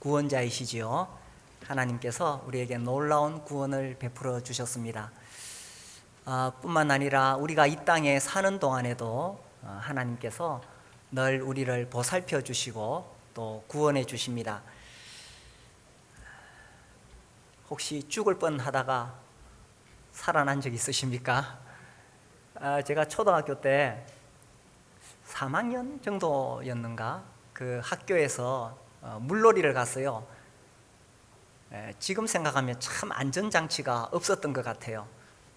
구원자이시지요. 하나님께서 우리에게 놀라운 구원을 베풀어 주셨습니다. 뿐만 아니라 우리가 이 땅에 사는 동안에도 하나님께서 늘 우리를 보살펴 주시고 또 구원해 주십니다. 혹시 죽을 뻔하다가 살아난 적 있으십니까? 제가 초등학교 때 3학년 정도였는가 그 학교에서 물놀이를 갔어요. 지금 생각하면 참 안전장치가 없었던 것 같아요.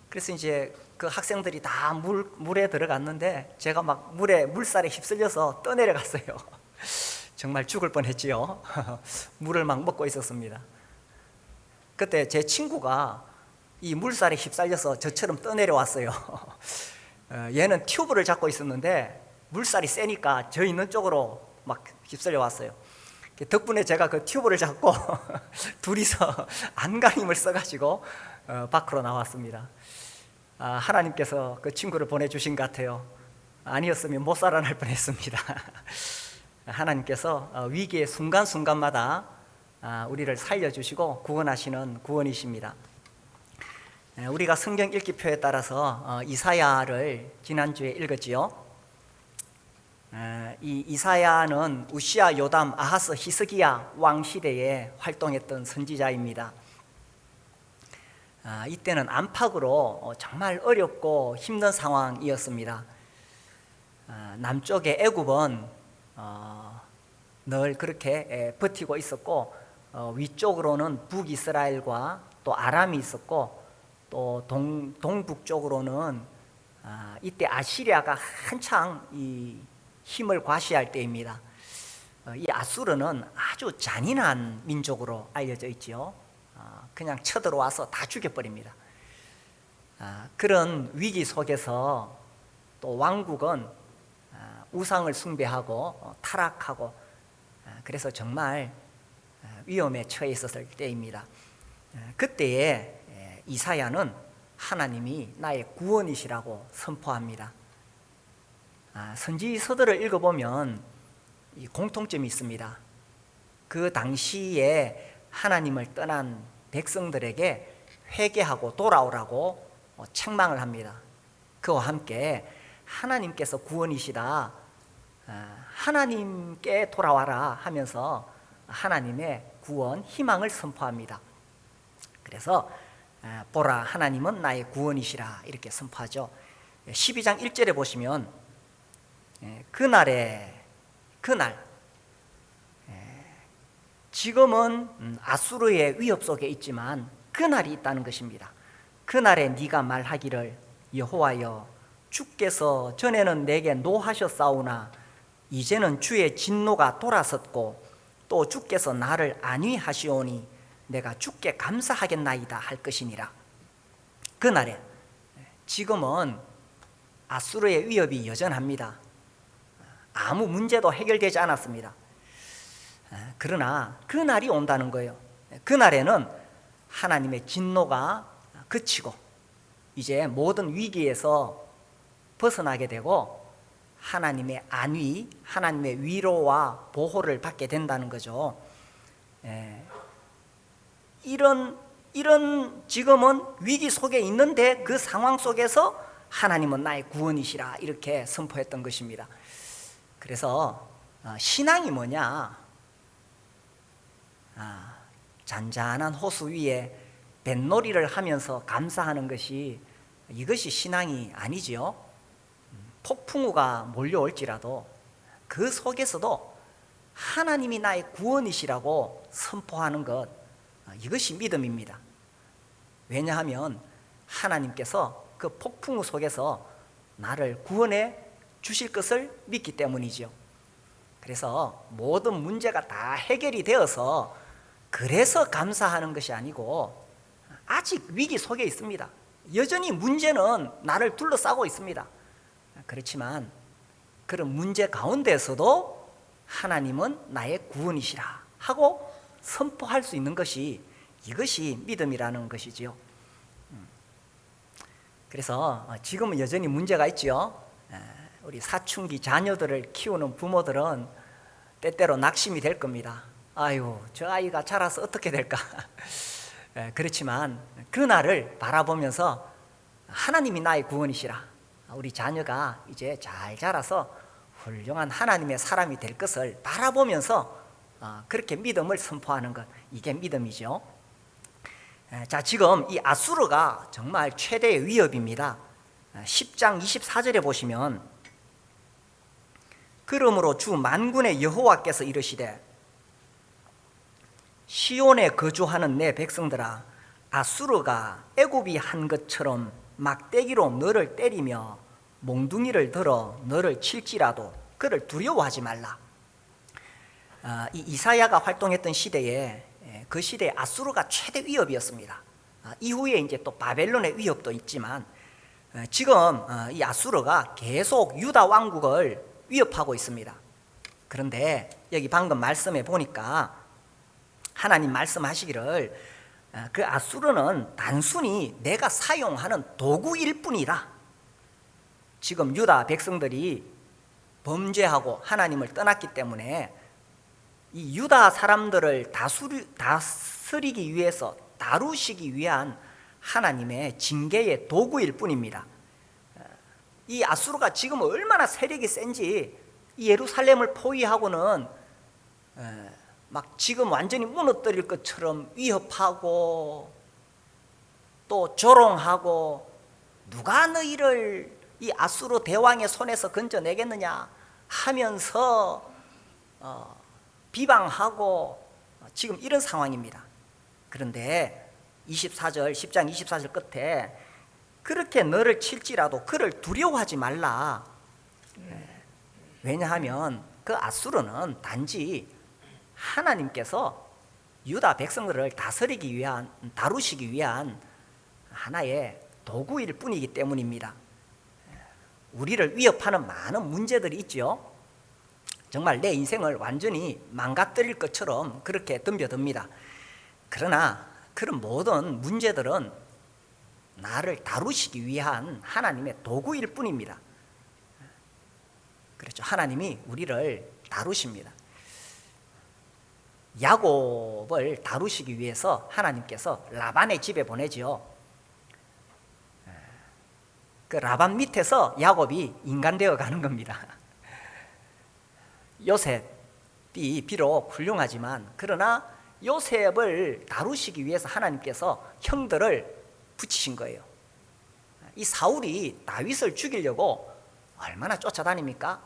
그래서 이제 그 학생들이 다 물에 들어갔는데 제가 막 물살에 휩쓸려서 떠내려갔어요. 정말 죽을 뻔했지요. 물을 막 먹고 있었습니다. 그때 제 친구가 이 물살에 휩쓸려서 저처럼 떠내려왔어요. 얘는 튜브를 잡고 있었는데 물살이 세니까 저 있는 쪽으로 막 휩쓸려 왔어요. 덕분에 제가 그 튜브를 잡고 둘이서 안간힘을 써가지고 밖으로 나왔습니다. 하나님께서 그 친구를 보내주신 것 같아요. 아니었으면 못 살아날 뻔했습니다. 하나님께서 위기의 순간순간마다 우리를 살려주시고 구원하시는 구원이십니다. 우리가 성경 읽기표에 따라서 이사야를 지난주에 읽었지요. 이 이사야는 우시야, 요담, 아하스, 히스기야 왕 시대에 활동했던 선지자입니다. 이때는 안팎으로 정말 어렵고 힘든 상황이었습니다. 남쪽의 애굽은 늘 그렇게 버티고 있었고 위쪽으로는 북이스라엘과 또 아람이 있었고 또 동북쪽으로는 이때 아시리아가 한창 이 힘을 과시할 때입니다. 이 아수르는 아주 잔인한 민족으로 알려져 있지요. 그냥 쳐들어와서 다 죽여버립니다. 그런 위기 속에서 또 왕국은 우상을 숭배하고 타락하고 그래서 정말 위험에 처해 있었을 때입니다. 그때에 이사야는 하나님이 나의 구원이시라고 선포합니다. 선지서들을 읽어보면 이 공통점이 있습니다. 그 당시에 하나님을 떠난 백성들에게 회개하고 돌아오라고 책망을 합니다. 그와 함께 하나님께서 구원이시다, 하나님께 돌아와라 하면서 하나님의 구원, 희망을 선포합니다. 그래서 보라, 하나님은 나의 구원이시라 이렇게 선포하죠. 12장 1절에 보시면 그날 지금은 아수르의 위협 속에 있지만 그날이 있다는 것입니다. 그날에 네가 말하기를 여호와여, 주께서 전에는 내게 노하셨사오나 이제는 주의 진노가 돌아섰고 또 주께서 나를 안위하시오니 내가 주께 감사하겠나이다 할 것이니라. 그날에 지금은 아수르의 위협이 여전합니다. 아무 문제도 해결되지 않았습니다. 그러나 그날이 온다는 거예요. 그날에는 하나님의 진노가 그치고 이제 모든 위기에서 벗어나게 되고 하나님의 안위, 하나님의 위로와 보호를 받게 된다는 거죠. 이런 지금은 위기 속에 있는데 그 상황 속에서 하나님은 나의 구원이시라 이렇게 선포했던 것입니다. 그래서 신앙이 뭐냐? 잔잔한 호수 위에 뱃놀이를 하면서 감사하는 것이 이것이 신앙이 아니지요. 폭풍우가 몰려올지라도 그 속에서도 하나님이 나의 구원이시라고 선포하는 것, 이것이 믿음입니다. 왜냐하면 하나님께서 그 폭풍우 속에서 나를 구원해 주실 것을 믿기 때문이죠. 그래서 모든 문제가 다 해결이 되어서 그래서 감사하는 것이 아니고 아직 위기 속에 있습니다. 여전히 문제는 나를 둘러싸고 있습니다. 그렇지만 그런 문제 가운데서도 하나님은 나의 구원이시라 하고 선포할 수 있는 것이 이것이 믿음이라는 것이지요. 그래서 지금은 여전히 문제가 있지요. 우리 사춘기 자녀들을 키우는 부모들은 때때로 낙심이 될 겁니다. 아유, 저 아이가 자라서 어떻게 될까? 그렇지만 그날을 바라보면서 하나님이 나의 구원이시라, 우리 자녀가 이제 잘 자라서 훌륭한 하나님의 사람이 될 것을 바라보면서 그렇게 믿음을 선포하는 것, 이게 믿음이죠. 자, 지금 이 아수르가 정말 최대의 위협입니다. 10장 24절에 보시면, 그러므로 주 만군의 여호와께서 이르시되 시온에 거주하는 내 백성들아, 아수르가 애굽이 한 것처럼 막대기로 너를 때리며 몽둥이를 들어 너를 칠지라도 그를 두려워하지 말라. 이 이사야가 활동했던 시대에, 그 시대에 아수르가 최대 위협이었습니다. 이후에 이제 또 바벨론의 위협도 있지만, 지금 이 아수르가 계속 유다 왕국을 위협하고 있습니다. 그런데 여기 방금 말씀해 보니까 하나님 말씀하시기를, 그 아수르는 단순히 내가 사용하는 도구일 뿐이라. 지금 유다 백성들이 범죄하고 하나님을 떠났기 때문에 이 유다 사람들을 다스리기 위해서, 다루시기 위한 하나님의 징계의 도구일 뿐입니다. 이 아수르가 지금 얼마나 세력이 센지, 이 예루살렘을 포위하고는 막 지금 완전히 무너뜨릴 것처럼 위협하고 또 조롱하고, 누가 너희를 이 아수르 대왕의 손에서 건져내겠느냐 하면서 비방하고 지금 이런 상황입니다. 그런데 10장 24절 끝에 그렇게 너를 칠지라도 그를 두려워하지 말라. 왜냐하면 그 아수르는 단지 하나님께서 유다 백성들을 다스리기 위한, 다루시기 위한 하나의 도구일 뿐이기 때문입니다. 우리를 위협하는 많은 문제들이 있죠. 정말 내 인생을 완전히 망가뜨릴 것처럼 그렇게 덤벼듭니다. 그러나 그런 모든 문제들은 나를 다루시기 위한 하나님의 도구일 뿐입니다. 그렇죠. 하나님이 우리를 다루십니다. 야곱을 다루시기 위해서 하나님께서 라반의 집에 보내지요. 그 라반 밑에서 야곱이 인간되어 가는 겁니다. 요셉이 비록 훌륭하지만, 그러나 요셉을 다루시기 위해서 하나님께서 형들을 붙이신 거예요. 이 사울이 다윗을 죽이려고 얼마나 쫓아다닙니까?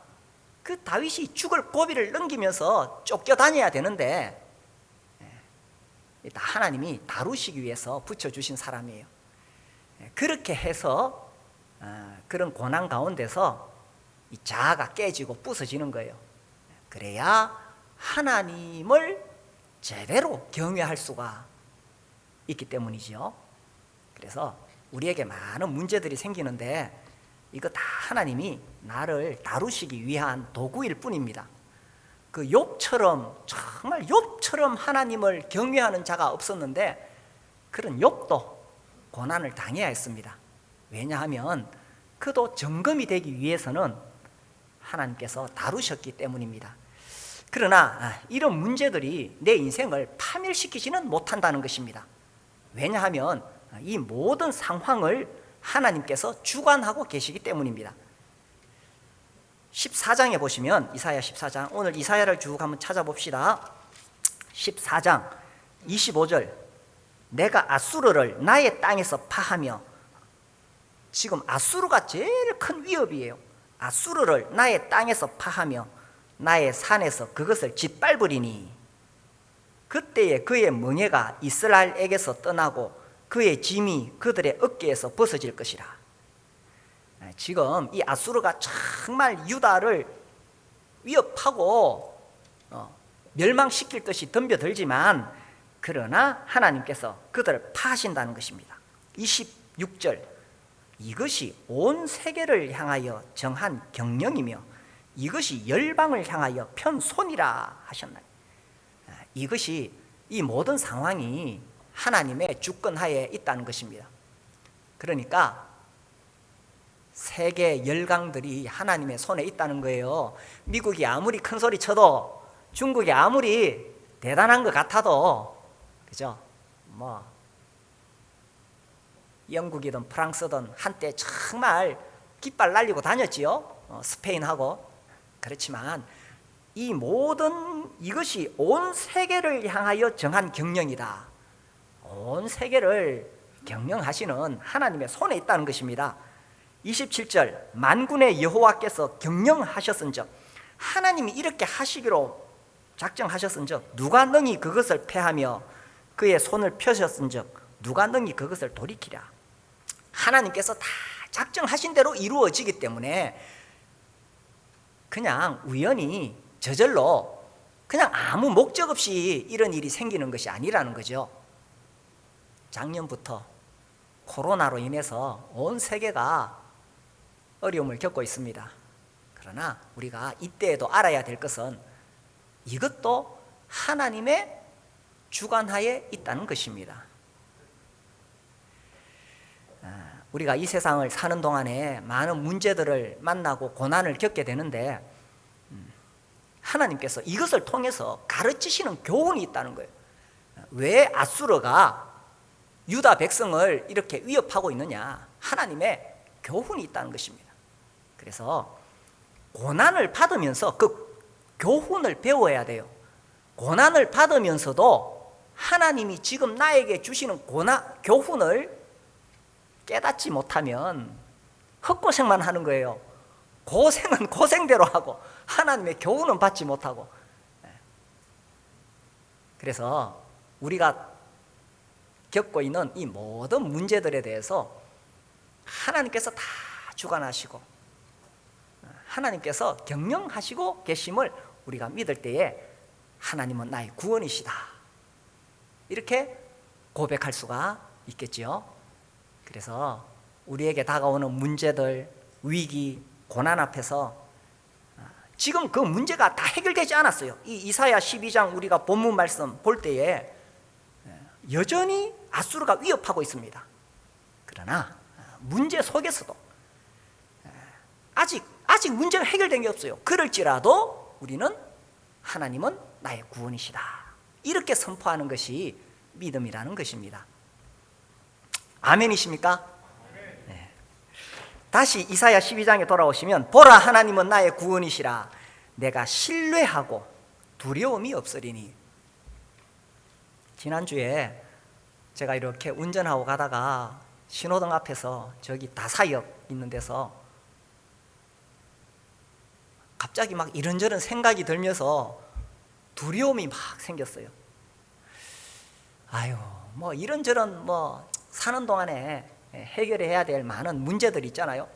그 다윗이 죽을 고비를 넘기면서 쫓겨다녀야 되는데, 하나님이 다루시기 위해서 붙여주신 사람이에요. 그렇게 해서 그런 고난 가운데서 이 자아가 깨지고 부서지는 거예요. 그래야 하나님을 제대로 경외할 수가 있기 때문이죠. 그래서 우리에게 많은 문제들이 생기는데, 이거 다 하나님이 나를 다루시기 위한 도구일 뿐입니다. 그 욥처럼, 정말 욥처럼 하나님을 경외하는 자가 없었는데, 그런 욥도 고난을 당해야 했습니다. 왜냐하면 그도 점검이 되기 위해서는 하나님께서 다루셨기 때문입니다. 그러나 이런 문제들이 내 인생을 파멸시키지는 못한다는 것입니다. 왜냐하면 이 모든 상황을 하나님께서 주관하고 계시기 때문입니다. 14장에 보시면, 이사야 14장, 오늘 이사야를 쭉 한번 찾아봅시다. 14장 25절, 내가 아수르를 나의 땅에서 파하며, 지금 아수르가 제일 큰 위협이에요. 아수르를 나의 땅에서 파하며 나의 산에서 그것을 짓밟으리니, 그때에 그의 멍에가 이스라엘에게서 떠나고 그의 짐이 그들의 어깨에서 벗어질 것이라. 지금 이 아수르가 정말 유다를 위협하고 멸망시킬 듯이 덤벼들지만, 그러나 하나님께서 그들을 파하신다는 것입니다. 26절, 이것이 온 세계를 향하여 정한 경령이며 이것이 열방을 향하여 편손이라 하셨나요? 이것이, 이 모든 상황이 하나님의 주권하에 있다는 것입니다. 그러니까 세계 열강들이 하나님의 손에 있다는 거예요. 미국이 아무리 큰 소리 쳐도, 중국이 아무리 대단한 것 같아도, 그죠? 뭐 영국이든 프랑스든 한때 정말 깃발 날리고 다녔지요. 스페인하고. 그렇지만 이 모든 이것이 온 세계를 향하여 정한 경영이다. 온 세계를 경영하시는 하나님의 손에 있다는 것입니다. 27절, 만군의 여호와께서 경영하셨은즉, 하나님이 이렇게 하시기로 작정하셨은즉 누가 능히 그것을 패하며 그의 손을 펴셨은즉 누가 능히 그것을 돌이키랴. 하나님께서 다 작정하신 대로 이루어지기 때문에 그냥 우연히 저절로 그냥 아무 목적 없이 이런 일이 생기는 것이 아니라는 거죠. 작년부터 코로나로 인해서 온 세계가 어려움을 겪고 있습니다. 그러나 우리가 이때에도 알아야 될 것은 이것도 하나님의 주관하에 있다는 것입니다. 우리가 이 세상을 사는 동안에 많은 문제들을 만나고 고난을 겪게 되는데 하나님께서 이것을 통해서 가르치시는 교훈이 있다는 거예요. 왜 아수르가 유다 백성을 이렇게 위협하고 있느냐? 하나님의 교훈이 있다는 것입니다. 그래서 고난을 받으면서 그 교훈을 배워야 돼요. 고난을 받으면서도 하나님이 지금 나에게 주시는 교훈을 깨닫지 못하면 헛고생만 하는 거예요. 고생은 고생대로 하고 하나님의 교훈은 받지 못하고. 그래서 우리가 겪고 있는 이 모든 문제들에 대해서 하나님께서 다 주관하시고 하나님께서 경영하시고 계심을 우리가 믿을 때에 하나님은 나의 구원이시다, 이렇게 고백할 수가 있겠지요. 그래서 우리에게 다가오는 문제들, 위기, 고난 앞에서 지금 그 문제가 다 해결되지 않았어요. 이 이사야 12장 우리가 본문 말씀 볼 때에 여전히 아수르가 위협하고 있습니다. 그러나 문제 속에서도 아직 문제가 해결된 게 없어요. 그럴지라도 우리는 하나님은 나의 구원이시다, 이렇게 선포하는 것이 믿음이라는 것입니다. 아멘이십니까? 네. 다시 이사야 12장에 돌아오시면, 보라, 하나님은 나의 구원이시라. 내가 신뢰하고 두려움이 없으리니. 지난주에 제가 이렇게 운전하고 가다가 신호등 앞에서 저기 다사역 있는 데서 갑자기 막 이런저런 생각이 들면서 두려움이 막 생겼어요. 아유, 뭐 이런저런 사는 동안에 해결해야 될 많은 문제들 있잖아요.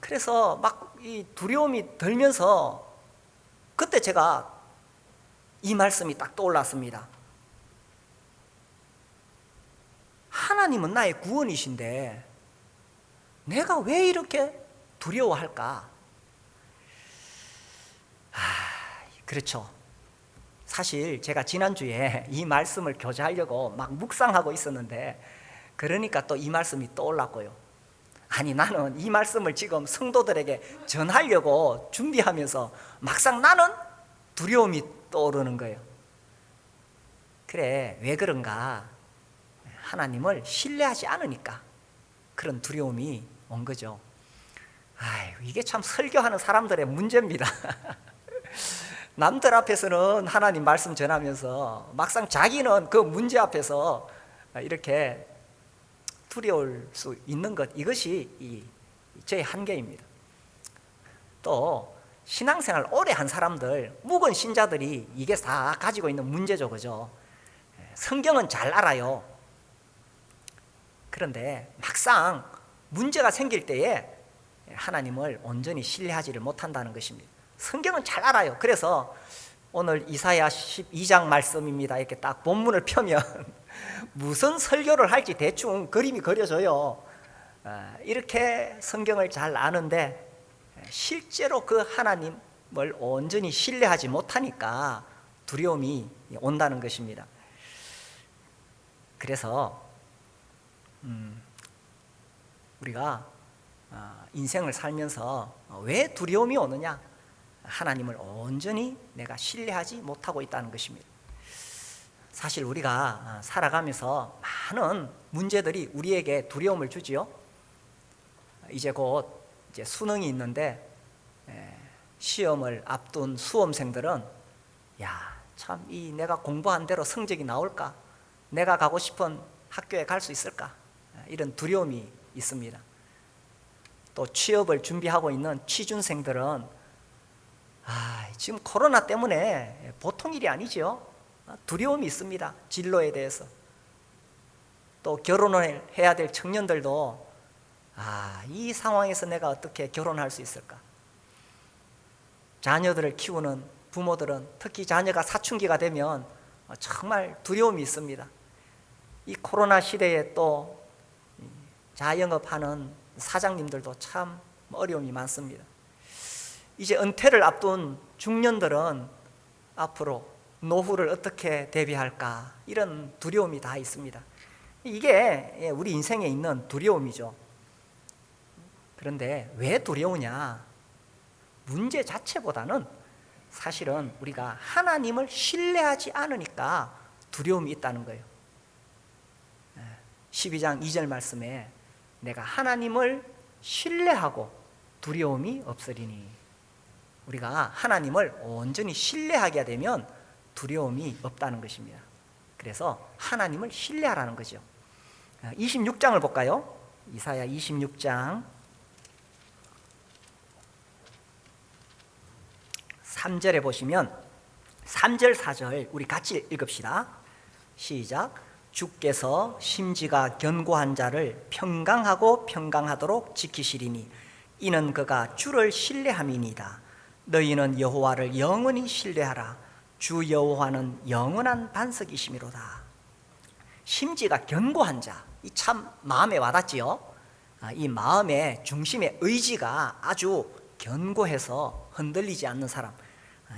그래서 막 이 두려움이 들면서 그때 제가 이 말씀이 딱 떠올랐습니다. 하나님은 나의 구원이신데 내가 왜 이렇게 두려워할까? 그렇죠. 사실 제가 지난주에 이 말씀을 교제하려고 막 묵상하고 있었는데, 그러니까 또 이 말씀이 떠올랐고요. 아니, 나는 이 말씀을 지금 성도들에게 전하려고 준비하면서 막상 나는 두려움이 떠오르는 거예요. 그래, 왜 그런가? 하나님을 신뢰하지 않으니까 그런 두려움이 온 거죠. 아유, 이게 참 설교하는 사람들의 문제입니다. 남들 앞에서는 하나님 말씀 전하면서 막상 자기는 그 문제 앞에서 이렇게 두려울 수 있는 것, 이것이 저의 한계입니다. 또 신앙생활 오래 한 사람들, 묵은 신자들이 이게 다 가지고 있는 문제죠, 그죠? 성경은 잘 알아요. 그런데 막상 문제가 생길 때에 하나님을 온전히 신뢰하지를 못한다는 것입니다. 성경은 잘 알아요. 그래서 오늘 이사야 12장 말씀입니다, 이렇게 딱 본문을 펴면 무슨 설교를 할지 대충 그림이 그려져요. 이렇게 성경을 잘 아는데 실제로 그 하나님을 온전히 신뢰하지 못하니까 두려움이 온다는 것입니다. 그래서 우리가 인생을 살면서 왜 두려움이 오느냐? 하나님을 온전히 내가 신뢰하지 못하고 있다는 것입니다. 사실 우리가 살아가면서 많은 문제들이 우리에게 두려움을 주지요. 이제 곧 수능이 있는데 시험을 앞둔 수험생들은 참 이 내가 공부한 대로 성적이 나올까? 내가 가고 싶은 학교에 갈 수 있을까? 이런 두려움이 있습니다. 또 취업을 준비하고 있는 취준생들은 지금 코로나 때문에 보통 일이 아니죠. 두려움이 있습니다. 진로에 대해서. 또 결혼을 해야 될 청년들도 이 상황에서 내가 어떻게 결혼할 수 있을까? 자녀들을 키우는 부모들은 특히 자녀가 사춘기가 되면 정말 두려움이 있습니다. 이 코로나 시대에 또 자영업하는 사장님들도 참 어려움이 많습니다. 이제 은퇴를 앞둔 중년들은 앞으로 노후를 어떻게 대비할까? 이런 두려움이 다 있습니다. 이게 우리 인생에 있는 두려움이죠. 그런데 왜 두려우냐? 문제 자체보다는 사실은 우리가 하나님을 신뢰하지 않으니까 두려움이 있다는 거예요. 12장 2절 말씀에 내가 하나님을 신뢰하고 두려움이 없으리니, 우리가 하나님을 온전히 신뢰하게 되면 두려움이 없다는 것입니다. 그래서 하나님을 신뢰하라는 거죠. 26장을 볼까요? 이사야 26장 3절에 보시면 3절 4절 우리 같이 읽읍시다. 시작. 주께서 심지가 견고한 자를 평강하고 평강하도록 지키시리니 이는 그가 주를 신뢰함이니이다. 너희는 여호와를 영원히 신뢰하라. 주 여호와는 영원한 반석이시미로다. 심지가 견고한 자, 이 참 마음에 와닿지요. 이 마음의 중심의 의지가 아주 견고해서 흔들리지 않는 사람,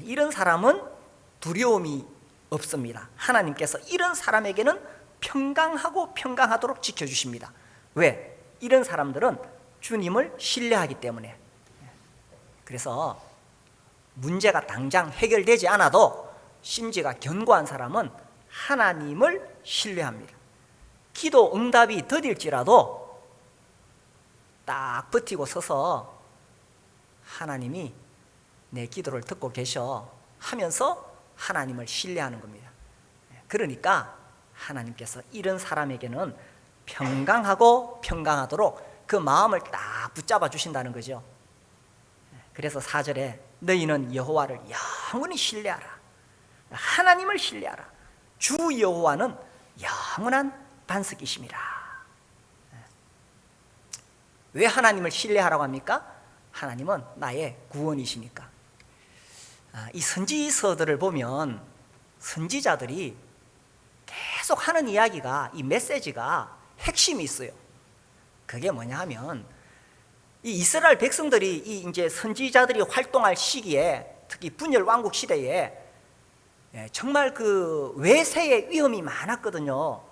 이런 사람은 두려움이 없습니다. 하나님께서 이런 사람에게는 평강하고 평강하도록 지켜주십니다. 왜? 이런 사람들은 주님을 신뢰하기 때문에. 그래서 문제가 당장 해결되지 않아도 심지가 견고한 사람은 하나님을 신뢰합니다. 기도 응답이 더딜지라도 딱 버티고 서서 하나님이 내 기도를 듣고 계셔 하면서 하나님을 신뢰하는 겁니다. 그러니까 하나님께서 이런 사람에게는 평강하고 평강하도록 그 마음을 딱 붙잡아 주신다는 거죠. 그래서 4절에 너희는 여호와를 영원히 신뢰하라. 하나님을 신뢰하라. 주 여호와는 영원한 반석이심이라. 왜 하나님을 신뢰하라고 합니까? 하나님은 나의 구원이시니까. 이 선지서들을 보면 선지자들이 계속 하는 이야기가, 이 메시지가 핵심이 있어요. 그게 뭐냐 하면 이 이스라엘 백성들이 이 이제 선지자들이 활동할 시기에, 특히 분열 왕국 시대에 정말 그 외세의 위험이 많았거든요.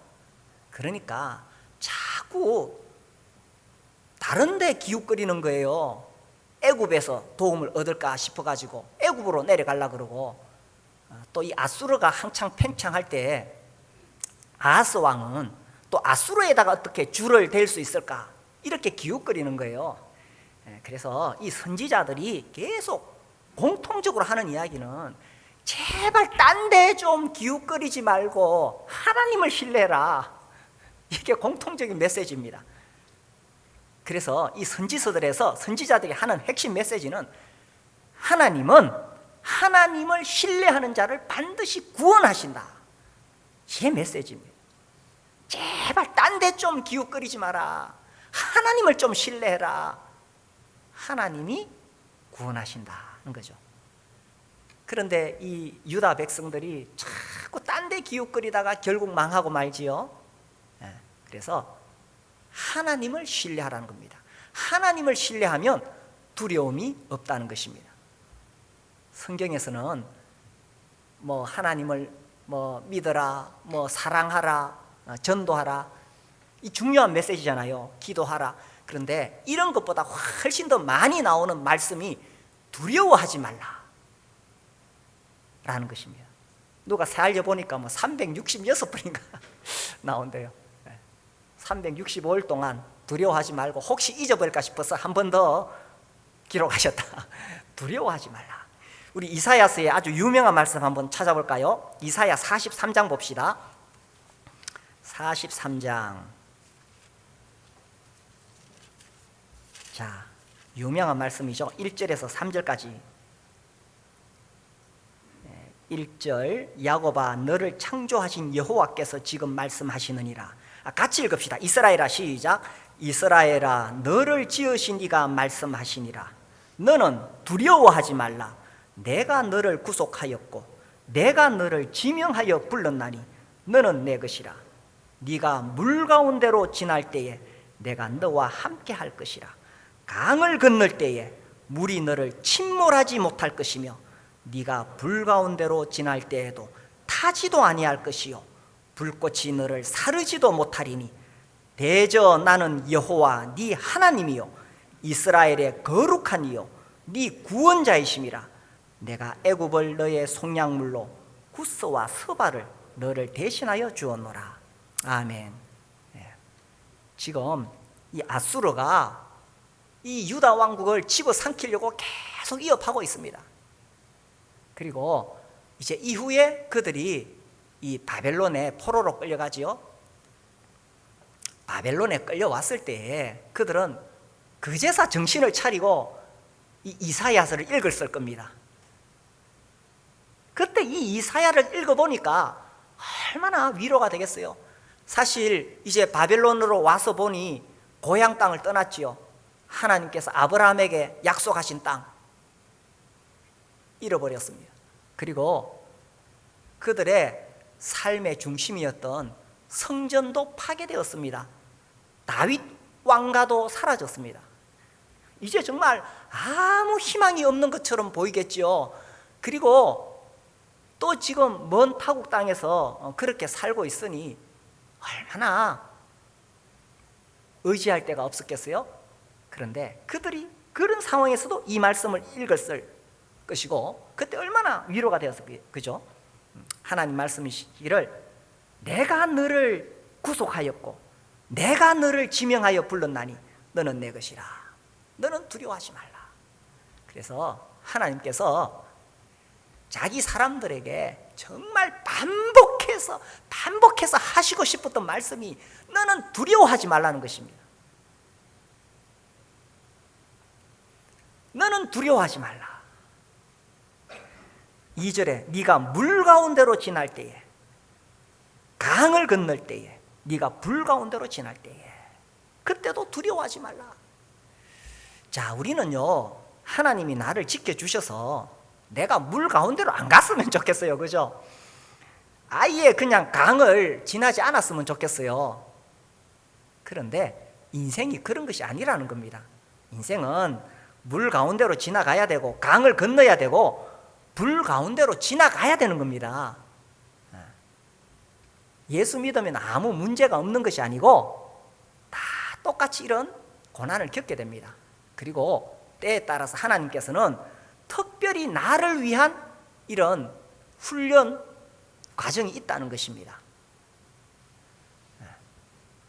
그러니까 자꾸 다른 데 기웃거리는 거예요. 애굽에서 도움을 얻을까 싶어가지고 애굽으로 내려가려고 그러고, 또 이 아수르가 한창 팽창할 때 아하스 왕은 또 아수르에다가 어떻게 줄을 댈 수 있을까 이렇게 기웃거리는 거예요. 그래서 이 선지자들이 계속 공통적으로 하는 이야기는 제발 딴 데 좀 기웃거리지 말고 하나님을 신뢰해라. 이게 공통적인 메시지입니다. 그래서 이 선지서들에서 선지자들이 하는 핵심 메시지는 하나님은 하나님을 신뢰하는 자를 반드시 구원하신다. 이게 메시지입니다. 제발 딴 데 좀 기웃거리지 마라. 하나님을 좀 신뢰해라. 하나님이 구원하신다는 거죠. 그런데 이 유다 백성들이 자꾸 딴 데 기웃거리다가 결국 망하고 말지요. 그래서 하나님을 신뢰하라는 겁니다. 하나님을 신뢰하면 두려움이 없다는 것입니다. 성경에서는 뭐 하나님을 뭐 믿어라, 뭐 사랑하라, 전도하라, 이 중요한 메시지잖아요. 기도하라. 그런데 이런 것보다 훨씬 더 많이 나오는 말씀이 두려워하지 말라 라는 것입니다. 누가 세알려 보니까 뭐 366번인가 나온대요. 365일 동안 두려워하지 말고 혹시 잊어버릴까 싶어서 한 번 더 기록하셨다. 두려워하지 말라. 우리 이사야서의 아주 유명한 말씀 한번 찾아볼까요? 이사야 43장 봅시다. 43장. 자, 유명한 말씀이죠. 1절에서 3절까지. 1절, 야곱아 너를 창조하신 여호와께서 지금 말씀하시느니라. 같이 읽읍시다. 이스라엘아, 시작. 이스라엘아 너를 지으신 이가 말씀하시니라. 너는 두려워하지 말라. 내가 너를 구속하였고 내가 너를 지명하여 불렀나니 너는 내 것이라. 네가 물 가운데로 지날 때에 내가 너와 함께 할 것이라. 강을 건널 때에 물이 너를 침몰하지 못할 것이며 네가 불 가운데로 지날 때에도 타지도 아니할 것이요 불꽃이 너를 사르지도 못하리니 대저 나는 여호와 네 하나님이요 이스라엘의 거룩한 이요 네 구원자이심이라. 내가 애굽을 너의 속량물로 구스와 스바를 너를 대신하여 주었노라. 아멘. 지금 이 아수르가 이 유다 왕국을 집어삼키려고 계속 위협하고 있습니다. 그리고 이제 이후에 그들이 이 바벨론에 포로로 끌려가지요. 바벨론에 끌려왔을 때에 그들은 그제서 정신을 차리고 이 이사야서를 읽었을 겁니다. 그때 이 이사야를 읽어보니까 얼마나 위로가 되겠어요. 사실 이제 바벨론으로 와서 보니 고향 땅을 떠났지요. 하나님께서 아브라함에게 약속하신 땅 잃어버렸습니다. 그리고 그들의 삶의 중심이었던 성전도 파괴되었습니다. 다윗 왕가도 사라졌습니다. 이제 정말 아무 희망이 없는 것처럼 보이겠지요. 그리고 또 지금 먼 타국 땅에서 그렇게 살고 있으니 얼마나 의지할 데가 없었겠어요? 그런데 그들이 그런 상황에서도 이 말씀을 읽었을 것이고 그때 얼마나 위로가 되었을까요? 그죠? 하나님 말씀이시기를 내가 너를 구속하였고 내가 너를 지명하여 불렀나니 너는 내 것이라. 너는 두려워하지 말라. 그래서 하나님께서 자기 사람들에게 정말 반복해서 하시고 싶었던 말씀이 너는 두려워하지 말라는 것입니다. 너는 두려워하지 말라. 2절에 네가 물 가운데로 지날 때에 강을 건널 때에 네가 불 가운데로 지날 때에 그때도 두려워하지 말라. 자, 우리는요 하나님이 나를 지켜주셔서 내가 물 가운데로 안 갔으면 좋겠어요. 그죠? 아예 그냥 강을 지나지 않았으면 좋겠어요. 그런데 인생이 그런 것이 아니라는 겁니다. 인생은 물 가운데로 지나가야 되고 강을 건너야 되고 불 가운데로 지나가야 되는 겁니다. 예수 믿으면 아무 문제가 없는 것이 아니고 다 똑같이 이런 고난을 겪게 됩니다. 그리고 때에 따라서 하나님께서는 특별히 나를 위한 이런 훈련 과정이 있다는 것입니다.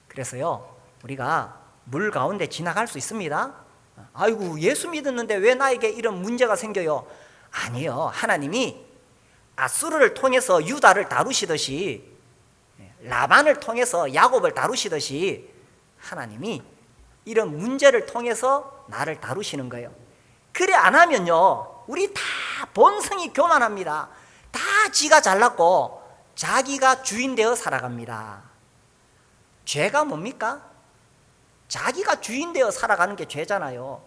그래서요 우리가 물 가운데 지나갈 수 있습니다. 아이고 예수 믿었는데 왜 나에게 이런 문제가 생겨요? 아니요, 하나님이 아수르를 통해서 유다를 다루시듯이 라반을 통해서 야곱을 다루시듯이 하나님이 이런 문제를 통해서 나를 다루시는 거예요. 그래 안 하면요 우리 다 본성이 교만합니다. 다 지가 잘났고 자기가 주인 되어 살아갑니다. 죄가 뭡니까? 자기가 주인 되어 살아가는 게 죄잖아요.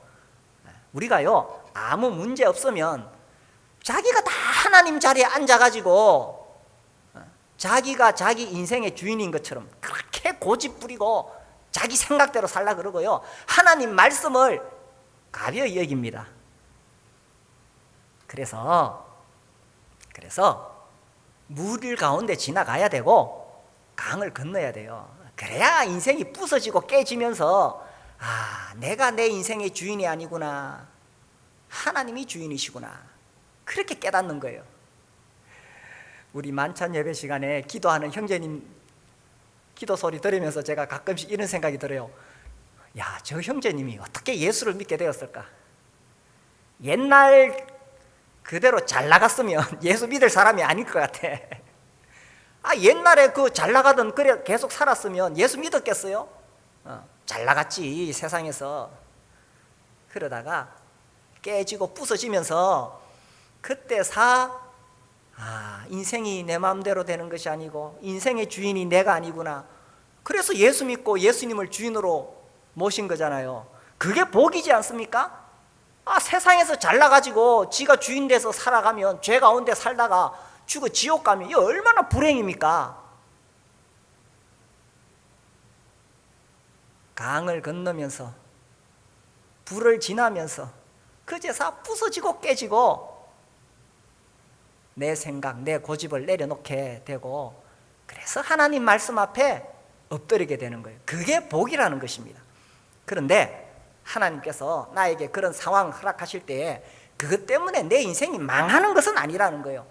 우리가요 아무 문제 없으면 자기가 다 하나님 자리에 앉아가지고 자기가 자기 인생의 주인인 것처럼 그렇게 고집 부리고 자기 생각대로 살라 그러고요 하나님 말씀을 가벼이 여깁니다. 그래서 물 가운데 지나가야 되고 강을 건너야 돼요. 그래야 인생이 부서지고 깨지면서 내가 내 인생의 주인이 아니구나, 하나님이 주인이시구나, 그렇게 깨닫는 거예요. 우리 만찬 예배 시간에 기도하는 형제님 기도 소리 들으면서 제가 가끔씩 이런 생각이 들어요. 야, 저 형제님이 어떻게 예수를 믿게 되었을까? 옛날 그대로 잘 나갔으면 예수 믿을 사람이 아닐 것 같아. 옛날에 그 잘 나가던 그래 계속 살았으면 예수 믿었겠어요? 잘 나갔지 세상에서. 그러다가 깨지고 부서지면서 그때 인생이 내 마음대로 되는 것이 아니고 인생의 주인이 내가 아니구나. 그래서 예수 믿고 예수님을 주인으로 모신 거잖아요. 그게 복이지 않습니까? 세상에서 잘 나가지고 지가 주인 돼서 살아가면 죄 가운데 살다가 죽어 지옥 가면 이거 얼마나 불행입니까? 강을 건너면서 불을 지나면서 그제서 부서지고 깨지고 내 생각, 내 고집을 내려놓게 되고 그래서 하나님 말씀 앞에 엎드리게 되는 거예요. 그게 복이라는 것입니다. 그런데 하나님께서 나에게 그런 상황을 허락하실 때 그것 때문에 내 인생이 망하는 것은 아니라는 거예요.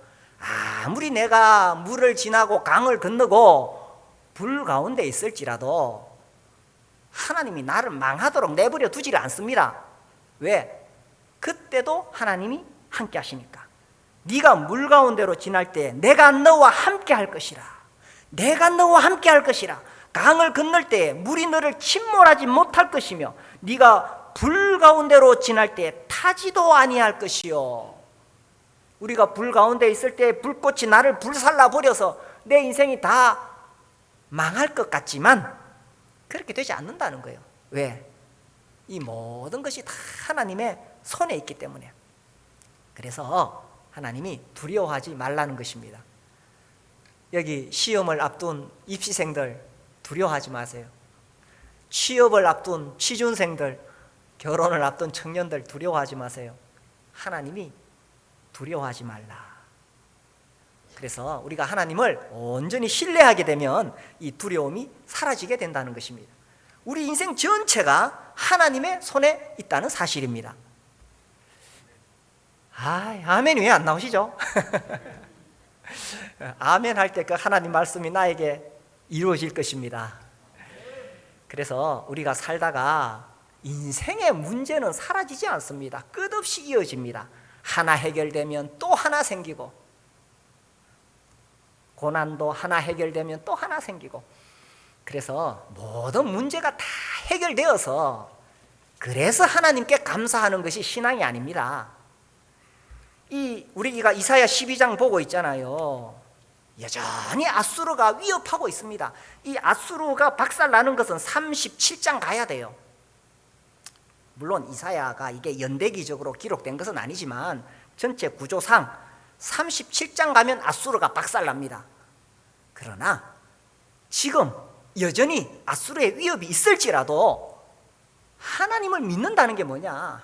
아무리 내가 물을 지나고 강을 건너고 불 가운데 있을지라도 하나님이 나를 망하도록 내버려 두지를 않습니다. 왜? 그때도 하나님이 함께 하시니까. 네가 물 가운데로 지날 때 내가 너와 함께 할 것이라. 내가 너와 함께 할 것이라. 강을 건널 때 물이 너를 침몰하지 못할 것이며 네가 불 가운데로 지날 때 타지도 아니할 것이요. 우리가 불 가운데 있을 때 불꽃이 나를 불살라 버려서 내 인생이 다 망할 것 같지만 그렇게 되지 않는다는 거예요. 왜? 이 모든 것이 다 하나님의 손에 있기 때문에. 그래서 하나님이 두려워하지 말라는 것입니다. 여기 시험을 앞둔 입시생들 두려워하지 마세요. 취업을 앞둔 취준생들, 결혼을 앞둔 청년들 두려워하지 마세요. 하나님이 두려워하지 말라. 그래서 우리가 하나님을 온전히 신뢰하게 되면 이 두려움이 사라지게 된다는 것입니다. 우리 인생 전체가 하나님의 손에 있다는 사실입니다. 아멘이 왜 안 나오시죠? 아멘 할 때 그 하나님 말씀이 나에게 이루어질 것입니다. 그래서 우리가 살다가 인생의 문제는 사라지지 않습니다. 끝없이 이어집니다. 하나 해결되면 또 하나 생기고, 고난도 하나 해결되면 또 하나 생기고, 그래서 모든 문제가 다 해결되어서 그래서 하나님께 감사하는 것이 신앙이 아닙니다. 우리가 이사야 12장 보고 있잖아요. 여전히 아수르가 위협하고 있습니다. 이 아수르가 박살나는 것은 37장 가야 돼요. 물론 이사야가 이게 연대기적으로 기록된 것은 아니지만 전체 구조상 37장 가면 아수르가 박살납니다. 그러나 지금 여전히 아수르의 위협이 있을지라도 하나님을 믿는다는 게 뭐냐?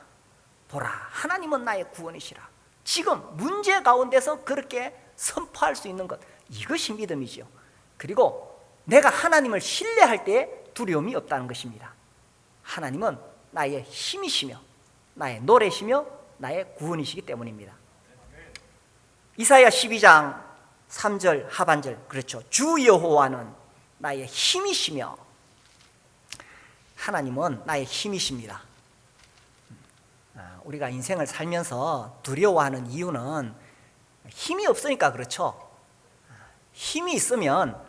보라, 하나님은 나의 구원이시라. 지금 문제 가운데서 그렇게 선포할 수 있는 것, 이것이 믿음이죠. 그리고 내가 하나님을 신뢰할 때 두려움이 없다는 것입니다. 하나님은 나의 힘이시며 나의 노래시며 나의 구원이시기 때문입니다. 이사야 12장 3절 하반절, 그렇죠. 주 여호와는 나의 힘이시며 하나님은 나의 힘이십니다. 우리가 인생을 살면서 두려워하는 이유는 힘이 없으니까 그렇죠. 힘이 있으면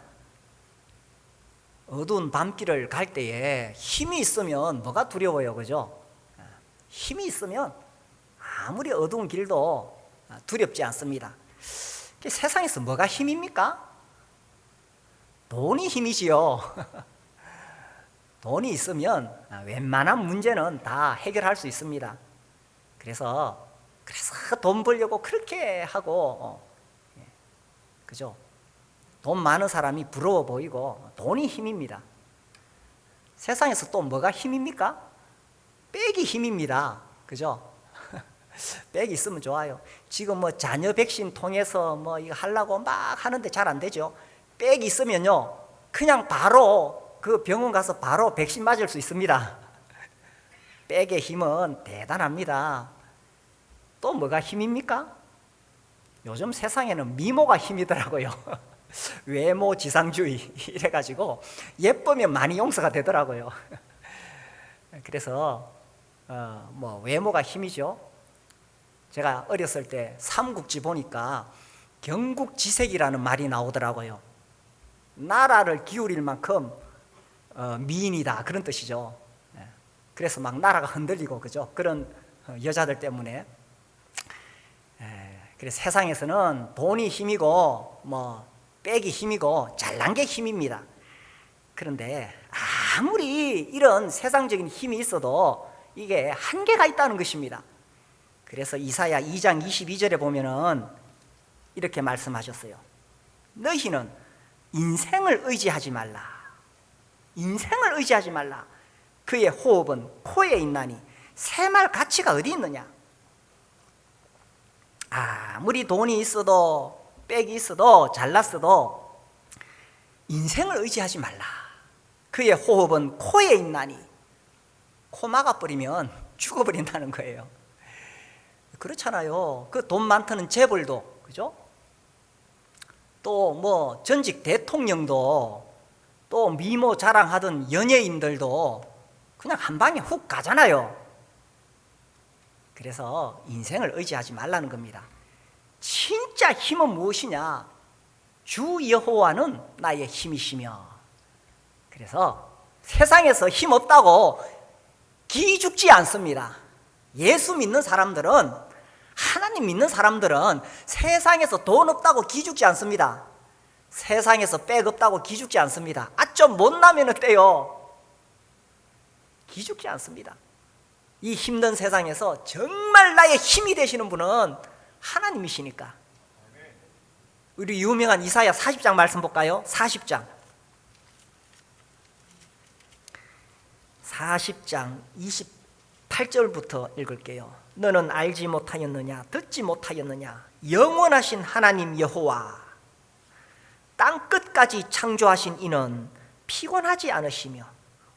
어두운 밤길을 갈 때에 힘이 있으면 뭐가 두려워요, 그죠? 힘이 있으면 아무리 어두운 길도 두렵지 않습니다. 세상에서 뭐가 힘입니까? 돈이 힘이지요. 돈이 있으면 웬만한 문제는 다 해결할 수 있습니다. 그래서 돈 벌려고 그렇게 하고, 그죠? 돈 많은 사람이 부러워 보이고 돈이 힘입니다. 세상에서 또 뭐가 힘입니까? 빽이 힘입니다. 그죠? 빽이 있으면 좋아요. 지금 뭐 자녀 백신 통해서 뭐 이거 하려고 막 하는데 잘 안 되죠. 빽이 있으면요, 그냥 바로 그 병원 가서 바로 백신 맞을 수 있습니다. 빽의 힘은 대단합니다. 또 뭐가 힘입니까? 요즘 세상에는 미모가 힘이더라고요. 외모 지상주의 이래가지고 예쁘면 많이 용서가 되더라고요. 그래서 뭐 외모가 힘이죠. 제가 어렸을 때 삼국지 보니까 경국지색이라는 말이 나오더라고요. 나라를 기울일 만큼 미인이다, 그런 뜻이죠. 그래서 막 나라가 흔들리고, 그죠? 그런 여자들 때문에. 그래서 세상에서는 돈이 힘이고 뭐 백이 힘이고 잘난 게 힘입니다. 그런데 아무리 이런 세상적인 힘이 있어도 이게 한계가 있다는 것입니다. 그래서 이사야 2장 22절에 보면은 이렇게 말씀하셨어요. 너희는 인생을 의지하지 말라. 인생을 의지하지 말라. 그의 호흡은 코에 있나니 새말 가치가 어디 있느냐. 아무리 돈이 있어도 백이 있어도 잘났어도 인생을 의지하지 말라. 그의 호흡은 코에 있나니. 코 막아버리면 죽어버린다는 거예요. 그렇잖아요. 그 돈 많다는 재벌도, 그죠? 또 뭐 전직 대통령도, 또 미모 자랑하던 연예인들도 그냥 한 방에 훅 가잖아요. 그래서 인생을 의지하지 말라는 겁니다. 진짜 힘은 무엇이냐? 주 여호와는 나의 힘이시며. 그래서 세상에서 힘 없다고 기죽지 않습니다. 예수 믿는 사람들은, 하나님 믿는 사람들은 세상에서 돈 없다고 기죽지 않습니다. 세상에서 백 없다고 기죽지 않습니다. 좀 못나면 어때요? 기죽지 않습니다. 이 힘든 세상에서 정말 나의 힘이 되시는 분은 하나님이시니까. 우리 유명한 이사야 40장 말씀 볼까요? 40장 28절부터 읽을게요. 너는 알지 못하였느냐? 듣지 못하였느냐? 영원하신 하나님 여호와, 땅 끝까지 창조하신 이는 피곤하지 않으시며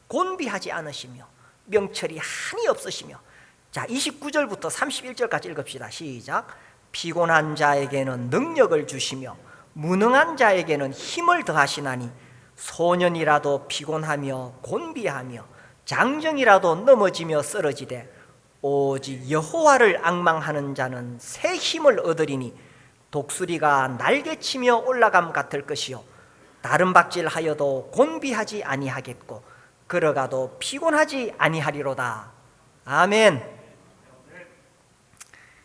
곤비하지 않으시며 명철이 한이 없으시며. 자, 29절부터 31절까지 읽읍시다. 시작. 피곤한 자에게는 능력을 주시며 무능한 자에게는 힘을 더하시나니 소년이라도 피곤하며 곤비하며 장정이라도 넘어지며 쓰러지되 오직 여호와를 앙망하는 자는 새 힘을 얻으리니 독수리가 날개치며 올라감 같을 것이요 다른 박질하여도 곤비하지 아니하겠고 걸어가도 피곤하지 아니하리로다. 아멘.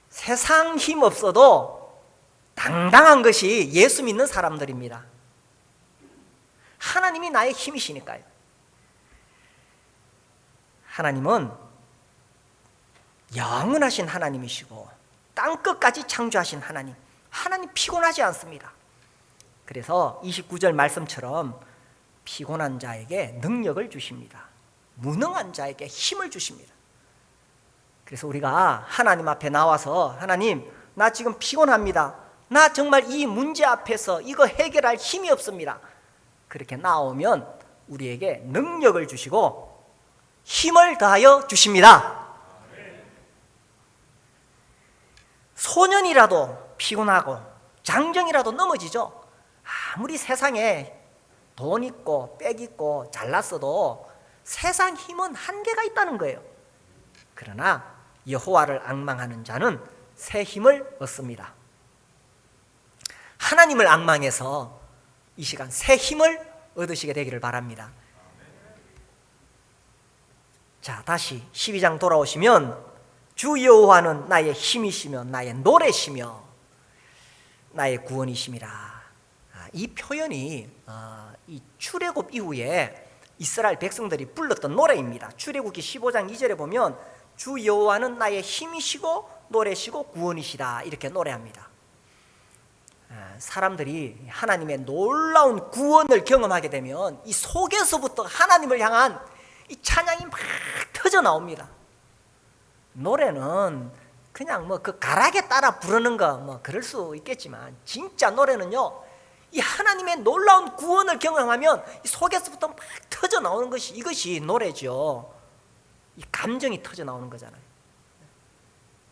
세상 힘 없어도 당당한 것이 예수 믿는 사람들입니다. 하나님이 나의 힘이시니까요. 하나님은 영원하신 하나님이시고 땅끝까지 창조하신 하나님, 하나님 피곤하지 않습니다. 그래서 29절 말씀처럼 피곤한 자에게 능력을 주십니다. 무능한 자에게 힘을 주십니다. 그래서 우리가 하나님 앞에 나와서 하나님, 나 지금 피곤합니다. 나 정말 이 문제 앞에서 이거 해결할 힘이 없습니다. 그렇게 나오면 우리에게 능력을 주시고 힘을 더하여 주십니다. 소년이라도 피곤하고 장정이라도 넘어지죠. 아무리 세상에 돈 있고 빽 있고 잘났어도 세상 힘은 한계가 있다는 거예요. 그러나 여호와를 앙망하는 자는 새 힘을 얻습니다. 하나님을 앙망해서 이 시간 새 힘을 얻으시게 되기를 바랍니다. 자, 다시 12장 돌아오시면 주 여호와는 나의 힘이시며 나의 노래시며 나의 구원이심이라. 이 표현이 이 출애굽 이후에 이스라엘 백성들이 불렀던 노래입니다. 출애굽기 15장 2절에 보면 주 여호와는 나의 힘이시고 노래시고 구원이시다, 이렇게 노래합니다. 사람들이 하나님의 놀라운 구원을 경험하게 되면 이 속에서부터 하나님을 향한 이 찬양이 막 터져 나옵니다. 노래는 그냥 뭐 그 가락에 따라 부르는 거 뭐 그럴 수 있겠지만, 진짜 노래는요, 이 하나님의 놀라운 구원을 경험하면 이 속에서부터 막 터져 나오는 것이, 이것이 노래죠. 이 감정이 터져 나오는 거잖아요.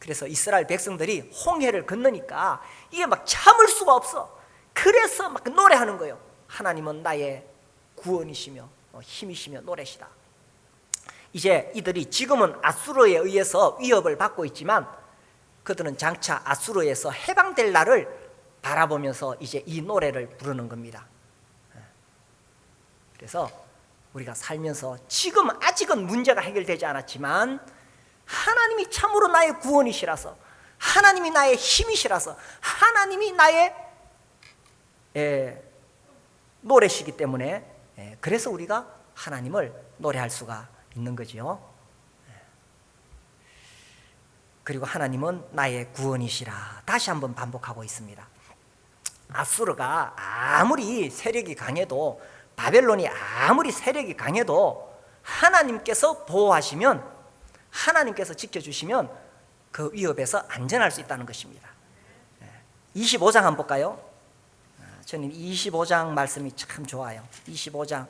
그래서 이스라엘 백성들이 홍해를 건너니까 이게 막 참을 수가 없어. 그래서 막 노래하는 거예요. 하나님은 나의 구원이시며 힘이시며 노래시다. 이제 이들이 지금은 아수르에 의해서 위협을 받고 있지만 그들은 장차 아수르에서 해방될 날을 바라보면서 이제 이 노래를 부르는 겁니다. 그래서 우리가 살면서 지금 아직은 문제가 해결되지 않았지만 하나님이 참으로 나의 구원이시라서, 하나님이 나의 힘이시라서, 하나님이 나의 노래시기 때문에 그래서 우리가 하나님을 노래할 수가 있는 거지요. 그리고 하나님은 나의 구원이시라 다시 한번 반복하고 있습니다. 아수르가 아무리 세력이 강해도, 바벨론이 아무리 세력이 강해도 하나님께서 보호하시면, 하나님께서 지켜주시면 그 위협에서 안전할 수 있다는 것입니다. 25장 한번 볼까요? 저는 25장 말씀이 참 좋아요. 25장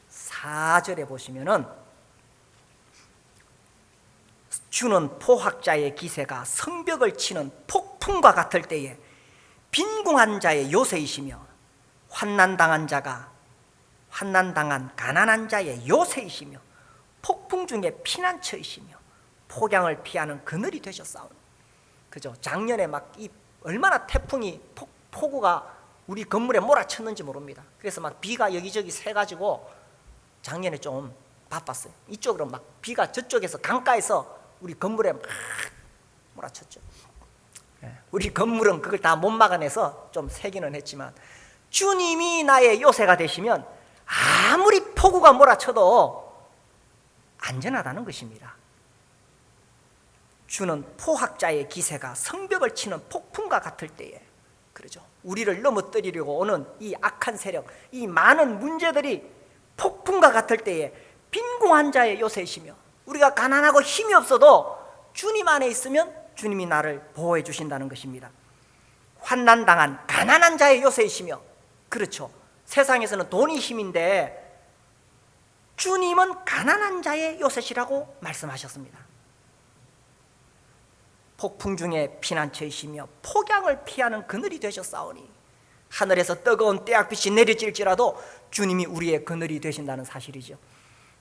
4절에 보시면은 주는 포학자의 기세가 성벽을 치는 폭풍과 같을 때에 빈궁한 자의 요새이시며 환난당한 가난한 자의 요새이시며 폭풍 중에 피난처이시며 폭양을 피하는 그늘이 되셨사오니. 그죠? 작년에 막 이 얼마나 태풍이 폭우가 우리 건물에 몰아쳤는지 모릅니다. 그래서 막 비가 여기저기 새가지고 작년에 좀 바빴어요. 이쪽으로 막 비가 저쪽에서 강가에서 우리 건물에 막 몰아쳤죠. 우리 건물은 그걸 다 못 막아내서 좀 새기는 했지만 주님이 나의 요새가 되시면 아무리 폭우가 몰아쳐도 안전하다는 것입니다. 주는 포학자의 기세가 성벽을 치는 폭풍과 같을 때에, 그러죠, 우리를 넘어뜨리려고 오는 이 악한 세력, 이 많은 문제들이 폭풍과 같을 때에 빈궁한 자의 요새이시며, 우리가 가난하고 힘이 없어도 주님 안에 있으면 주님이 나를 보호해 주신다는 것입니다. 환난당한 가난한 자의 요새이시며, 그렇죠, 세상에서는 돈이 힘인데 주님은 가난한 자의 요새시라고 말씀하셨습니다. 폭풍 중에 피난처이시며 폭양을 피하는 그늘이 되셨사오니, 하늘에서 뜨거운 떼약빛이 내려질지라도 주님이 우리의 그늘이 되신다는 사실이죠.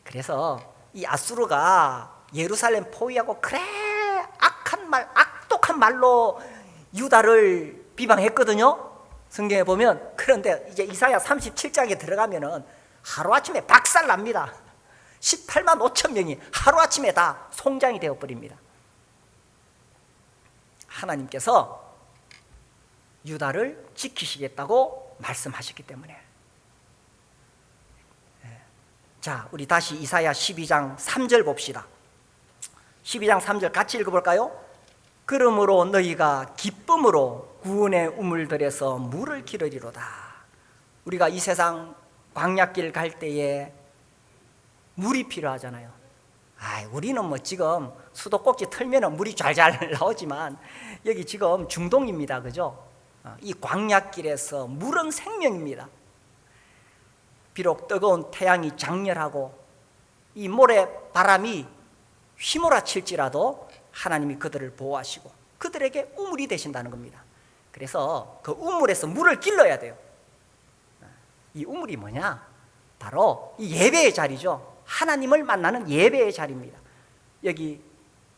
그래서 이 아수르가 예루살렘 포위하고 그래 악독한 말로 유다를 비방했거든요, 성경에 보면. 그런데 이제 이사야 37장에 들어가면은 하루아침에 박살납니다. 18만 5천 명이 하루아침에 다 송장이 되어버립니다. 하나님께서 유다를 지키시겠다고 말씀하셨기 때문에. 자, 우리 다시 이사야 12장 3절 봅시다. 12장 3절 같이 읽어볼까요? 그러므로 너희가 기쁨으로 구원의 우물들에서 물을 기르리로다. 우리가 이 세상 광야길 갈 때에 물이 필요하잖아요. 우리는 뭐 지금 수도꼭지 털면 물이 잘 나오지만 여기 지금 중동입니다, 그죠? 이 광야길에서 물은 생명입니다. 비록 뜨거운 태양이 장렬하고 이 모래 바람이 휘몰아칠지라도 하나님이 그들을 보호하시고 그들에게 우물이 되신다는 겁니다. 그래서 그 우물에서 물을 길러야 돼요. 이 우물이 뭐냐? 바로 이 예배의 자리죠. 하나님을 만나는 예배의 자리입니다. 여기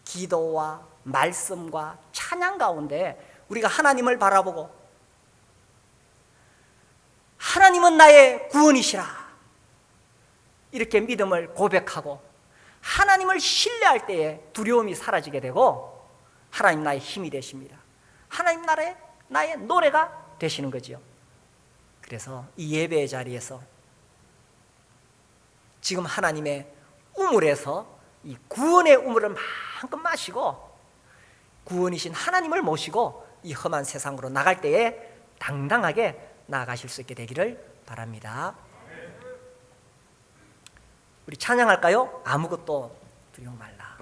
기도와 말씀과 찬양 가운데 우리가 하나님을 바라보고 하나님은 나의 구원이시라 이렇게 믿음을 고백하고 하나님을 신뢰할 때에 두려움이 사라지게 되고 하나님 나의 힘이 되십니다. 하나님 나의 노래가 되시는 거지요. 그래서 이 예배의 자리에서 지금 하나님의 우물에서 이 구원의 우물을 마음껏 마시고 구원이신 하나님을 모시고 이 험한 세상으로 나갈 때에 당당하게 나아가실 수 있게 되기를 바랍니다. 우리 찬양할까요? 아무것도 두려워 말라.